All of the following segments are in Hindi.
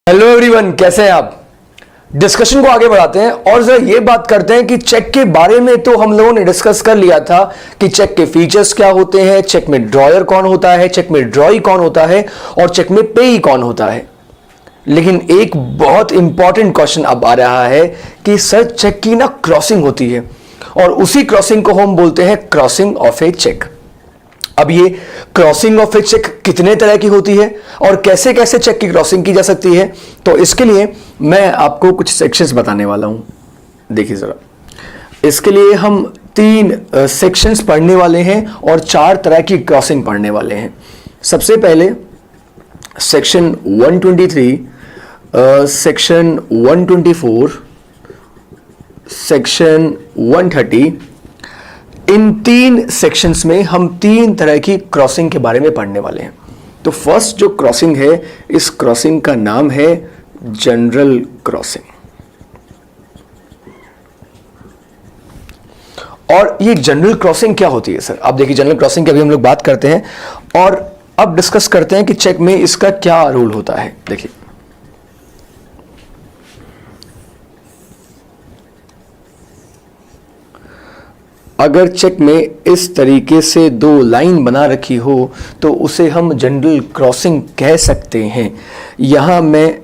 हेलो एवरीवन, कैसे हैं आप। डिस्कशन को आगे बढ़ाते हैं और जरा ये बात करते हैं कि चेक के बारे में तो हम लोगों ने डिस्कस कर लिया था कि चेक के फीचर्स क्या होते हैं, चेक में ड्रॉयर कौन होता है, चेक में ड्रॉई कौन होता है और चेक में पेई कौन होता है। लेकिन एक बहुत इंपॉर्टेंट क्वेश्चन अब आ रहा है कि सर चेक की ना क्रॉसिंग होती है और उसी क्रॉसिंग को हम बोलते हैं क्रॉसिंग ऑफ ए चेक। अब ये क्रॉसिंग ऑफ ए चेक कितने तरह की होती है और कैसे कैसे चेक की क्रॉसिंग की जा सकती है, तो इसके लिए मैं आपको कुछ सेक्शंस बताने वाला हूं। देखिए जरा, इसके लिए हम 3 सेक्शंस पढ़ने वाले हैं और 4 तरह की क्रॉसिंग पढ़ने वाले हैं। सबसे पहले सेक्शन 123, सेक्शन 124, सेक्शन 130। इन 3 सेक्शंस में हम 3 तरह की क्रॉसिंग के बारे में पढ़ने वाले हैं। तो फर्स्ट जो क्रॉसिंग है, इस क्रॉसिंग का नाम है जनरल क्रॉसिंग। और ये जनरल क्रॉसिंग क्या होती है सर? आप देखिए, जनरल क्रॉसिंग की अभी हम लोग बात करते हैं और अब डिस्कस करते हैं कि चेक में इसका क्या रोल होता है। देखिए, अगर चेक में इस तरीके से 2 लाइन बना रखी हो तो उसे हम जनरल क्रॉसिंग कह सकते हैं। यहां मैं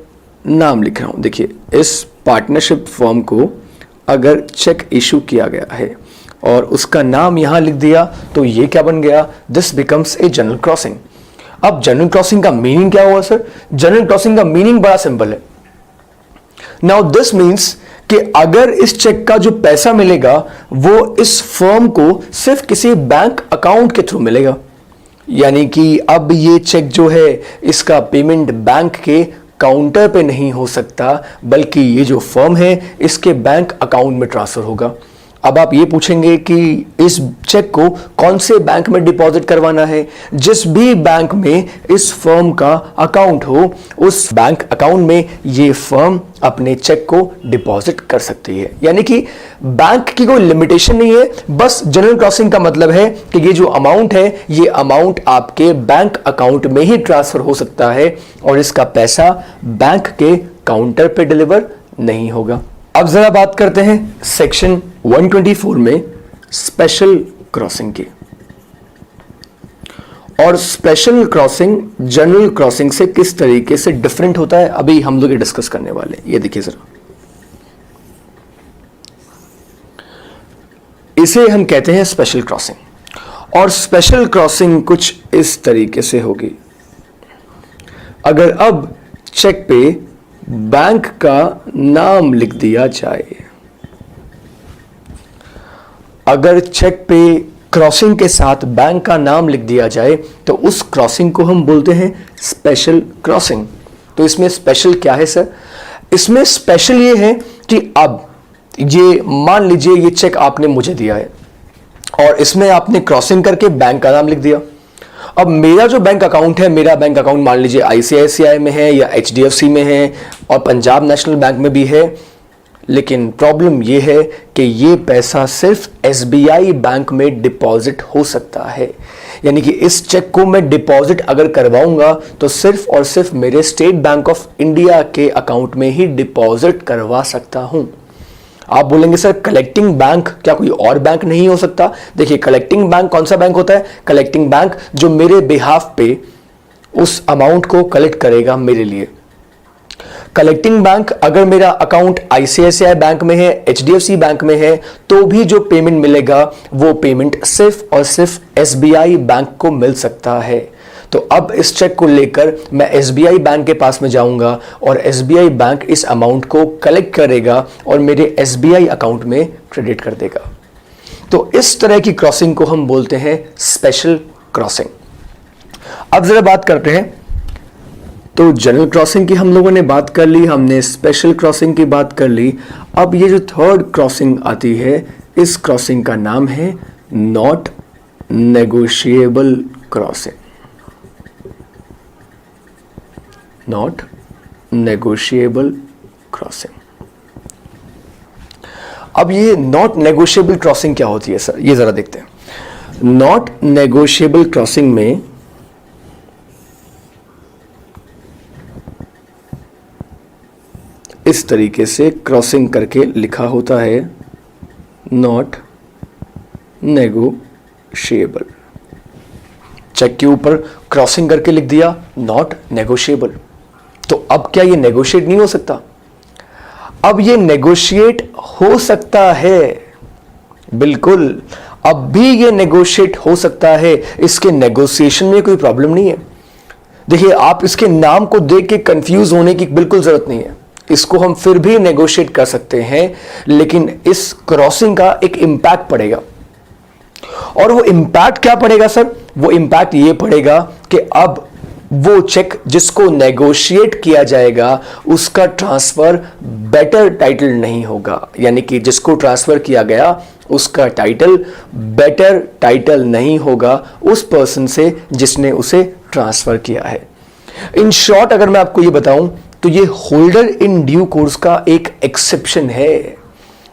नाम लिख रहा हूं। देखिए, इस पार्टनरशिप फर्म को अगर चेक इशू किया गया है और उसका नाम यहां लिख दिया तो ये क्या बन गया? This becomes a general crossing. अब जनरल क्रॉसिंग का मीनिंग क्या हुआ सर? जनरल क्रॉसिंग का मीनिंग बड़ा सिंपल है। नाउ दिस मीन्स कि अगर इस चेक का जो पैसा मिलेगा वो इस फर्म को सिर्फ किसी बैंक अकाउंट के थ्रू मिलेगा, यानी कि अब ये चेक जो है इसका पेमेंट बैंक के काउंटर पे नहीं हो सकता, बल्कि ये जो फर्म है इसके बैंक अकाउंट में ट्रांसफर होगा। अब आप ये पूछेंगे कि इस चेक को कौन से बैंक में डिपॉजिट करवाना है? जिस भी बैंक में इस फर्म का अकाउंट हो, उस बैंक अकाउंट में ये फर्म अपने चेक को डिपॉजिट कर सकती है। यानी कि बैंक की कोई लिमिटेशन नहीं है। बस जनरल क्रॉसिंग का मतलब है कि ये जो अमाउंट है, ये अमाउंट आपके बैंक अकाउंट में ही ट्रांसफर हो सकता है और इसका पैसा बैंक के काउंटर पे डिलीवर नहीं होगा। अब जरा बात करते हैं सेक्शन 124 में स्पेशल क्रॉसिंग की। और स्पेशल क्रॉसिंग जनरल क्रॉसिंग से किस तरीके से डिफरेंट होता है, अभी हम लोग ये डिस्कस करने वाले हैं। ये देखिए जरा, इसे हम कहते हैं स्पेशल क्रॉसिंग। और स्पेशल क्रॉसिंग कुछ इस तरीके से होगी। अगर अब चेक पे बैंक का नाम लिख दिया जाए, अगर चेक पे क्रॉसिंग के साथ बैंक का नाम लिख दिया जाए तो उस क्रॉसिंग को हम बोलते हैं स्पेशल क्रॉसिंग। तो इसमें स्पेशल क्या है सर? इसमें स्पेशल ये है कि अब ये मान लीजिए ये चेक आपने मुझे दिया है और इसमें आपने क्रॉसिंग करके बैंक का नाम लिख दिया। अब मेरा जो बैंक अकाउंट है, मेरा बैंक अकाउंट मान लीजिए ICICI में है या HDFC में है और पंजाब नेशनल बैंक में भी है। लेकिन प्रॉब्लम यह है कि ये पैसा सिर्फ SBI बैंक में डिपॉजिट हो सकता है। यानी कि इस चेक को मैं डिपॉजिट अगर करवाऊंगा तो सिर्फ और सिर्फ मेरे स्टेट बैंक ऑफ इंडिया के अकाउंट में ही डिपॉजिट करवा सकता हूं। आप बोलेंगे सर कलेक्टिंग बैंक क्या कोई और बैंक नहीं हो सकता? देखिए, कलेक्टिंग बैंक कौन सा बैंक होता है? कलेक्टिंग बैंक जो मेरे बिहाफ पे उस अमाउंट को कलेक्ट करेगा मेरे लिए। कलेक्टिंग बैंक अगर मेरा अकाउंट ICICI बैंक में है, HDFC बैंक में है, तो भी जो पेमेंट मिलेगा वो पेमेंट सिर्फ और सिर्फ SBI बैंक को मिल सकता है। तो अब इस चेक को लेकर मैं SBI बैंक के पास में जाऊंगा और SBI बैंक इस अमाउंट को कलेक्ट करेगा और मेरे SBI अकाउंट में क्रेडिट कर देगा। तो इस तरह की क्रॉसिंग को हम बोलते हैं स्पेशल क्रॉसिंग। अब जरा बात करते हैं, तो जनरल क्रॉसिंग की हम लोगों ने बात कर ली, हमने स्पेशल क्रॉसिंग की बात कर ली। अब ये जो थर्ड क्रॉसिंग आती है, इस क्रॉसिंग का नाम है not negotiable crossing. Not negotiable crossing. अब ये नॉट नेगोशिएबल क्रॉसिंग क्या होती है सर? ये जरा देखते हैं। नॉट नेगोशिएबल क्रॉसिंग में इस तरीके से क्रॉसिंग करके लिखा होता है नॉट नेगोशिएबल। चेक के ऊपर क्रॉसिंग करके लिख दिया नॉट नेगोशिएबल। तो अब क्या ये नेगोशिएट नहीं हो सकता? अब ये नेगोशिएट हो सकता है, बिल्कुल अब भी ये नेगोशिएट हो सकता है। इसके नेगोशिएशन में कोई प्रॉब्लम नहीं है। देखिए, आप इसके नाम को देख के कंफ्यूज होने की बिल्कुल जरूरत नहीं है। इसको हम फिर भी नेगोशिएट कर सकते हैं, लेकिन इस क्रॉसिंग का एक इंपैक्ट पड़ेगा। और वो इंपैक्ट क्या पड़ेगा सर? वो इंपैक्ट ये पड़ेगा कि अब वो चेक जिसको नेगोशिएट किया जाएगा उसका ट्रांसफर बेटर टाइटल नहीं होगा। यानी कि जिसको ट्रांसफर किया गया उसका टाइटल बेटर टाइटल नहीं होगा उस पर्सन से जिसने उसे ट्रांसफर किया है। इन शॉर्ट अगर मैं आपको ये बताऊं तो ये होल्डर इन ड्यू कोर्स का एक एक्सेप्शन है।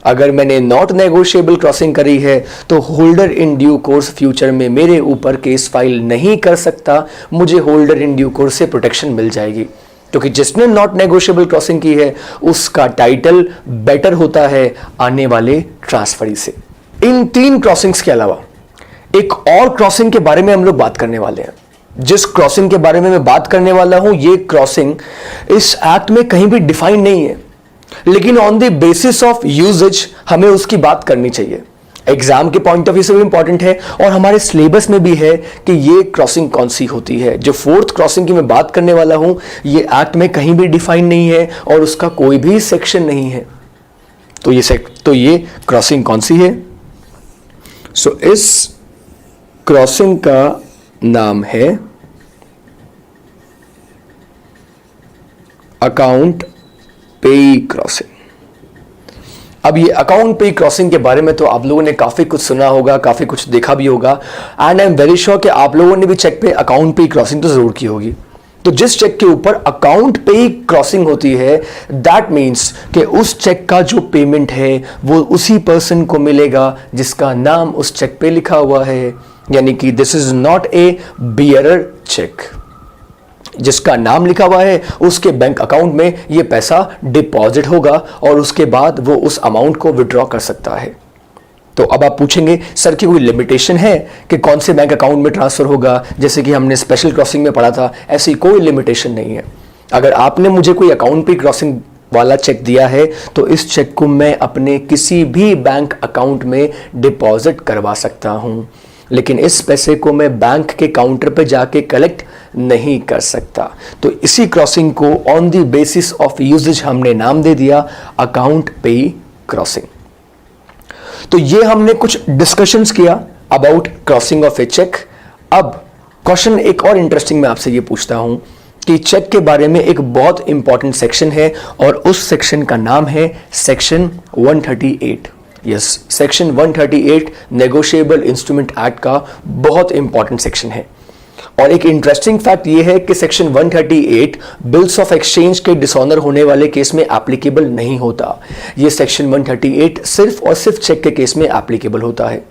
अगर मैंने नॉट नेगोशिएबल क्रॉसिंग करी है तो holder in due course future में मेरे ऊपर केस फाइल नहीं कर सकता। मुझे होल्डर इन ड्यू कोर्स से प्रोटेक्शन मिल जाएगी, क्योंकि जिसने नॉट नेगोशिएबल क्रॉसिंग की है उसका टाइटल बेटर होता है आने वाले ट्रांसफरी से। इन 3 क्रॉसिंग्स के अलावा एक और क्रॉसिंग के बारे में हम लोग बात करने वाले हैं। जिस क्रॉसिंग के बारे में मैं बात करने वाला हूं, ये क्रॉसिंग इस एक्ट में कहीं भी डिफाइन नहीं है, लेकिन on the basis of usages हमें उसकी बात करनी चाहिए। एग्जाम के पॉइंट ऑफ व्यू से भी इंपॉर्टेंट है और हमारे सिलेबस में भी है कि ये क्रॉसिंग कौन सी होती है। जो 4th क्रॉसिंग की मैं बात करने वाला हूं, ये एक्ट में कहीं भी डिफाइन नहीं है और उसका कोई भी सेक्शन नहीं है। तो ये क्रॉसिंग कौन सी है? इस क्रॉसिंग का नाम है अकाउंट पेई क्रॉसिंग। अब ये अकाउंट पे क्रॉसिंग के बारे में तो आप लोगों ने काफी कुछ सुना होगा, काफी कुछ देखा भी होगा, and I am very sure कि आप लोगों ने भी चेक पे अकाउंट पे क्रॉसिंग तो जरूर की होगी। तो जिस चेक के ऊपर अकाउंट पे क्रॉसिंग होती है, दैट मीन्स कि उस चेक का जो पेमेंट है वो उसी पर्सन को मिलेगा जिसका नाम उस चेक पे लिखा हुआ है। यानी कि this is not a bearer cheque. जिसका नाम लिखा हुआ है उसके बैंक अकाउंट में ये पैसा डिपॉजिट होगा और उसके बाद वो उस अमाउंट को विड्रॉ कर सकता है। तो अब आप पूछेंगे सर की कोई लिमिटेशन है कि कौन से बैंक अकाउंट में ट्रांसफर होगा, जैसे कि हमने स्पेशल क्रॉसिंग में पढ़ा था। ऐसी कोई लिमिटेशन नहीं है। अगर आपने मुझे कोई अकाउंट पे क्रॉसिंग वाला चेक दिया है तो इस चेक को मैं अपने किसी भी बैंक अकाउंट में डिपॉजिट करवा सकता हूं, लेकिन इस पैसे को मैं बैंक के काउंटर पे जाके कलेक्ट नहीं कर सकता। तो इसी क्रॉसिंग को on the basis of usages हमने नाम दे दिया अकाउंट पे क्रॉसिंग। तो ये हमने कुछ डिस्कशंस किया about crossing of a cheque. अब क्वेश्चन एक और इंटरेस्टिंग मैं आपसे ये पूछता हूं कि चेक के बारे में एक बहुत इंपॉर्टेंट सेक्शन है और उस सेक्शन का नाम है section 138। Yes, section 138 negotiable instrument act का बहुत इंपॉर्टेंट सेक्शन है। और एक इंटरेस्टिंग फैक्ट यह है कि सेक्शन 138 बिल्स ऑफ एक्सचेंज के डिसऑनर होने वाले केस में एप्लीकेबल नहीं होता। यह सेक्शन 138 सिर्फ और सिर्फ चेक के केस में एप्लीकेबल होता है।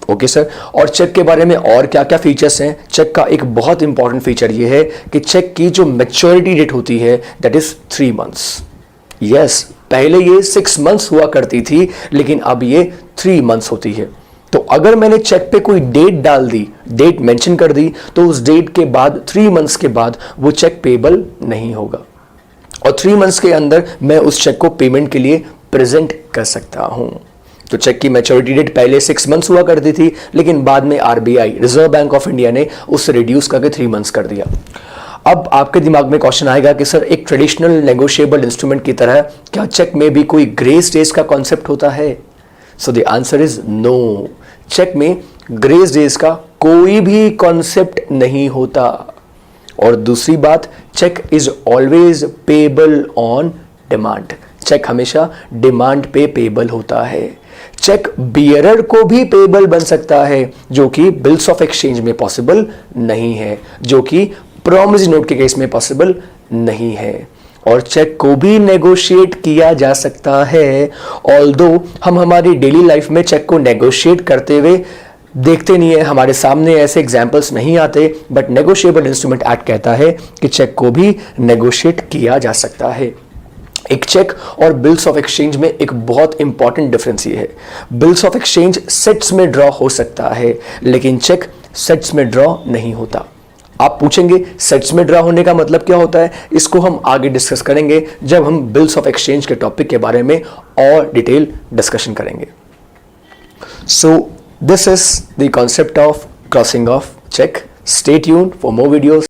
ओके सर, और चेक के बारे में और क्या क्या फीचर्स हैं? चेक का एक बहुत इंपॉर्टेंट फीचर यह है कि चेक की जो मैच्योरिटी डेट होती है दैट इज 3 मंथ्स। यस, पहले ये 6 मंथ्स हुआ करती थी, लेकिन अब ये 3 मंथ्स होती है। तो अगर मैंने चेक पे कोई डेट डाल दी, डेट मेंशन कर दी, तो उस डेट के बाद 3 मंथ्स के बाद वो चेक पेबल नहीं होगा और 3 मंथ्स के अंदर मैं उस चेक को पेमेंट के लिए प्रेजेंट कर सकता हूं। तो चेक की मैच्योरिटी डेट पहले 6 मंथ्स हुआ करती थी, लेकिन बाद में RBI, reserve bank of India ने उससे रिड्यूस करके 3 मंथ्स कर दिया। अब आपके दिमाग में क्वेश्चन आएगा कि सर एक ट्रेडिशनल नेगोशिएबल इंस्ट्रूमेंट की तरह क्या चेक में भी कोई ग्रेस डेज का कॉन्सेप्ट होता है? So the answer is no. Cheque में ग्रेस डेज का कोई भी कॉन्सेप्ट नहीं होता। और दूसरी बात, cheque is always payable on demand. Cheque हमेशा डिमांड पे पेबल होता है। चेक बियरर को भी पेबल बन सकता है, जो कि बिल्स ऑफ एक्सचेंज में पॉसिबल नहीं है, जो कि प्रॉमिसरी नोट के केस में पॉसिबल नहीं है। और चेक को भी नेगोशिएट किया जा सकता है, ऑल्दो हम हमारी डेली लाइफ में चेक को नेगोशिएट करते हुए देखते नहीं है, हमारे सामने ऐसे एग्जाम्पल्स नहीं आते, बट नेगोशिएबल इंस्ट्रूमेंट एक्ट कहता है कि चेक को भी नेगोशिएट किया जा सकता है। एक चेक और बिल्स ऑफ एक्सचेंज में एक बहुत इंपॉर्टेंट डिफरेंस ये है, बिल्स ऑफ एक्सचेंज सेट्स में ड्रॉ हो सकता है लेकिन चेक सेट्स में ड्रॉ नहीं होता। आप पूछेंगे सेट्स में ड्रॉ होने का मतलब क्या होता है, इसको हम आगे डिस्कस करेंगे जब हम बिल्स ऑफ एक्सचेंज के टॉपिक के बारे में और डिटेल डिस्कशन करेंगे। So this is the concept of crossing of cheque. Stay tuned for more videos.